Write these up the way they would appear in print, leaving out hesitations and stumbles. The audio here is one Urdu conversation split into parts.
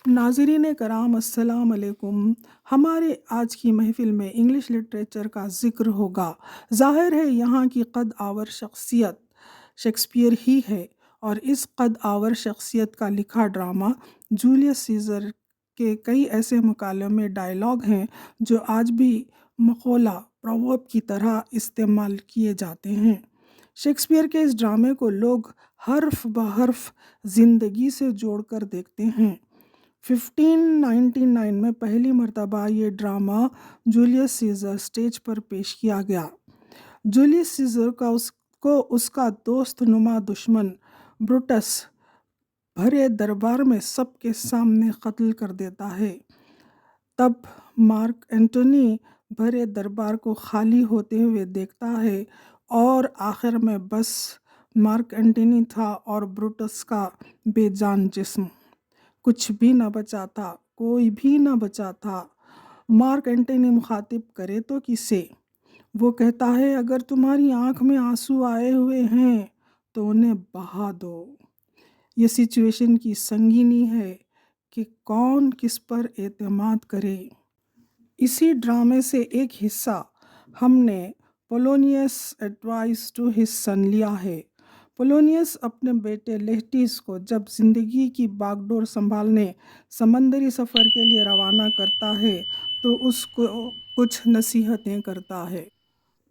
ناظرین کرام السلام علیکم۔ ہمارے آج کی محفل میں انگلش لٹریچر کا ذکر ہوگا۔ ظاہر ہے یہاں کی قد آور شخصیت شیکسپیئر ہی ہے، اور اس قد آور شخصیت کا لکھا ڈرامہ جولیس سیزر کے کئی ایسے مکالمے ڈائیلاگ ہیں جو آج بھی مقولہ پروورب کی طرح استعمال کیے جاتے ہیں۔ شیکسپیئر کے اس ڈرامے کو لوگ حرف بحرف زندگی سے جوڑ کر دیکھتے ہیں۔ 1599 میں پہلی مرتبہ یہ ڈرامہ جولیس سیزر سٹیج پر پیش کیا گیا۔ جولیس سیزر کو اس کا دوست نما دشمن بروٹس بھرے دربار میں سب کے سامنے قتل کر دیتا ہے۔ تب مارک اینٹونی بھرے دربار کو خالی ہوتے ہوئے دیکھتا ہے، اور آخر میں بس مارک اینٹونی تھا اور بروٹس کا بے جان جسم۔ کچھ بھی نہ بچا تھا، کوئی بھی نہ بچا تھا۔ مارک اینٹونی مخاطب کرے تو کسے؟ وہ کہتا ہے اگر تمہاری آنکھ میں آنسو آئے ہوئے ہیں تو انہیں بہا دو۔ یہ سچویشن کی سنگینی ہے کہ کون کس پر اعتماد کرے۔ اسی ڈرامے سے ایک حصہ ہم نے پولونیس ایڈوائز ٹو ہز سن لیا ہے۔ پولونیس اپنے بیٹے لیٹیس کو جب زندگی کی باغ ڈور سنبھالنے سمندری سفر کے لیے روانہ کرتا ہے تو اس کو کچھ نصیحتیں کرتا ہے۔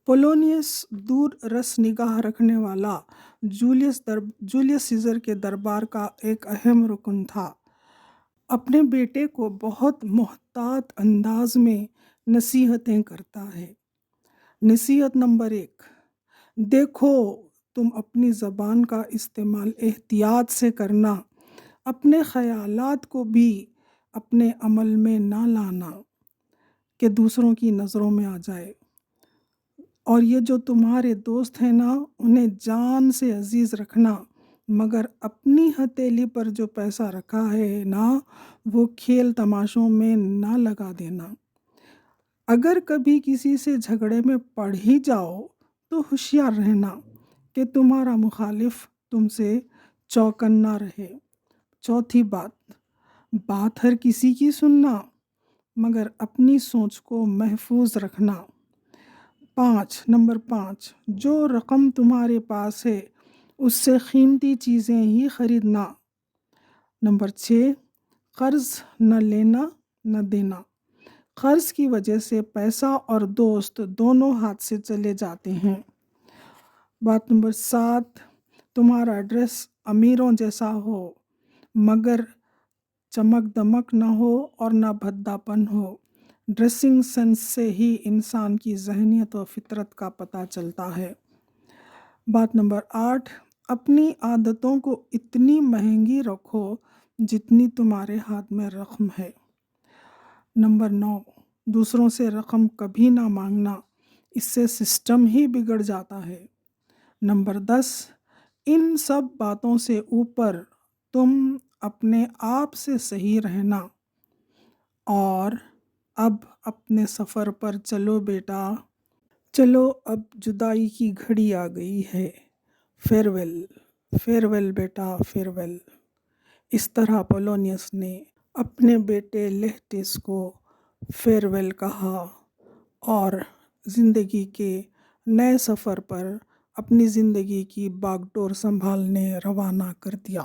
پولونیس دور رس نگاہ رکھنے والا جولیس سیزر کے دربار کا ایک اہم رکن تھا۔ اپنے بیٹے کو بہت محتاط انداز میں نصیحتیں کرتا ہے۔ نصیحت نمبر 1: دیکھو، تم اپنی زبان کا استعمال احتیاط سے کرنا، اپنے خیالات کو بھی اپنے عمل میں نہ لانا کہ دوسروں کی نظروں میں آ جائے، اور یہ جو تمہارے دوست ہیں نا انہیں جان سے عزیز رکھنا، مگر اپنی ہتھیلی پر جو پیسہ رکھا ہے نا وہ کھیل تماشوں میں نہ لگا دینا۔ اگر کبھی کسی سے جھگڑے میں پڑ ہی جاؤ تو ہوشیار رہنا کہ تمہارا مخالف تم سے چوکنا رہے۔ چوتھی بات ہر کسی کی سننا، مگر اپنی سوچ کو محفوظ رکھنا۔ نمبر 5: جو رقم تمہارے پاس ہے اس سے قیمتی چیزیں ہی خریدنا۔ نمبر 6: قرض نہ لینا نہ دینا۔ قرض کی وجہ سے پیسہ اور دوست دونوں ہاتھ سے چلے جاتے ہیں۔ بات نمبر 7: تمہارا ڈریس امیروں جیسا ہو، مگر چمک دمک نہ ہو اور نہ بھدا پن ہو۔ ڈریسنگ سینس سے ہی انسان کی ذہنیت و فطرت کا پتہ چلتا ہے۔ بات نمبر 8: اپنی عادتوں کو اتنی مہنگی رکھو جتنی تمہارے ہاتھ میں رقم ہے۔ نمبر 9: دوسروں سے رقم کبھی نہ مانگنا، اس سے سسٹم ہی بگڑ جاتا ہے۔ نمبر 10: ان سب باتوں سے اوپر تم اپنے آپ سے صحیح رہنا۔ اور اب اپنے سفر پر چلو بیٹا، چلو، اب جدائی کی گھڑی آ گئی ہے۔ فیئرویل، فیئرویل بیٹا، فیئرویل۔ اس طرح پولونیس نے اپنے بیٹے لیٹیس کو فیئرویل کہا اور زندگی کے نئے سفر پر اپنی زندگی کی باغ ڈور سنبھالنے روانہ کر دیا۔